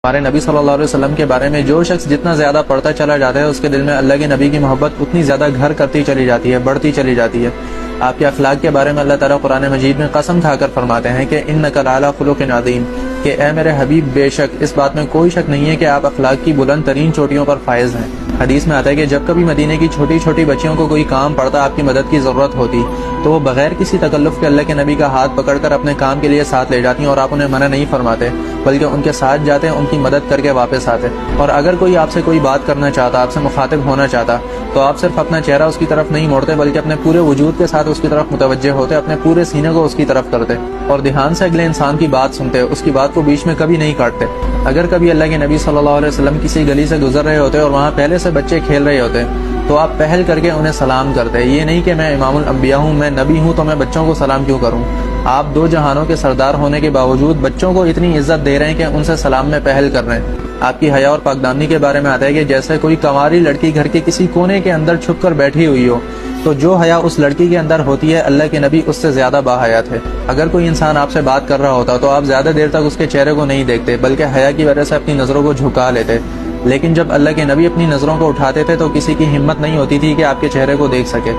ہمارے نبی صلی اللہ علیہ وسلم کے بارے میں جو شخص جتنا زیادہ پڑھتا چلا جاتا ہے اس کے دل میں اللہ کے نبی کی محبت اتنی زیادہ گھر کرتی چلی جاتی ہے، بڑھتی چلی جاتی ہے۔ آپ کے اخلاق کے بارے میں اللہ تعالیٰ قرآن مجید میں قسم کھا کر فرماتے ہیں کہ انک لعلی خلق عظیم، کہ اے میرے حبیب بے شک اس بات میں کوئی شک نہیں ہے کہ آپ اخلاق کی بلند ترین چوٹیوں پر فائز ہیں۔ حدیث میں آتا ہے کہ جب کبھی مدینے کی چھوٹی چھوٹی بچیوں کو کوئی کام پڑتا، آپ کی مدد کی ضرورت ہوتی، تو وہ بغیر کسی تکلف کے اللہ کے نبی کا ہاتھ پکڑ کر اپنے کام کے لیے ساتھ لے جاتی ہیں، اور آپ انہیں منع نہیں فرماتے بلکہ ان کے ساتھ جاتے، ان کی مدد کر کے واپس آتے۔ اور اگر کوئی آپ سے کوئی بات کرنا چاہتا، آپ سے مخاطب ہونا چاہتا، تو آپ صرف اپنا چہرہ اس کی طرف نہیں موڑتے بلکہ اپنے پورے وجود کے ساتھ اس کی طرف متوجہ ہوتے، اپنے پورے سینے کو اس کی طرف کرتے اور دھیان سے اگلے انسان کی بات سنتے، اس کی بات کو بیچ میں کبھی نہیں کاٹتے۔ اگر کبھی اللہ کے نبی صلی اللہ علیہ وسلم کسی گلی سے گزر رہے ہوتے اور وہاں پہلے سے بچے کھیل رہے ہوتے تو آپ پہل کر کے انہیں سلام کرتے۔ یہ نہیں کہ میں امام الانبیاء ہوں، میں نبی ہوں تو میں بچوں کو سلام کیوں کروں۔ آپ دو جہانوں کے سردار ہونے کے باوجود بچوں کو اتنی عزت دے رہے ہیں کہ ان سے سلام میں پہل کر رہے ہیں۔ آپ کی حیا اور پاکدامنی کے بارے میں آتا ہے کہ جیسے کوئی کنواری لڑکی گھر کے کسی کونے کے اندر چھپ کر بیٹھی ہوئی ہو، تو جو حیا اس لڑکی کے اندر ہوتی ہے اللہ کے نبی اس سے زیادہ باحیا تھے۔ اگر کوئی انسان آپ سے بات کر رہا ہوتا تو آپ زیادہ دیر تک اس کے چہرے کو نہیں دیکھتے بلکہ حیا کی وجہ سے اپنی نظروں کو جھکا لیتے، لیکن جب اللہ کے نبی اپنی نظروں کو اٹھاتے تھے تو کسی کی ہمت نہیں ہوتی تھی کہ آپ کے چہرے کو دیکھ سکے۔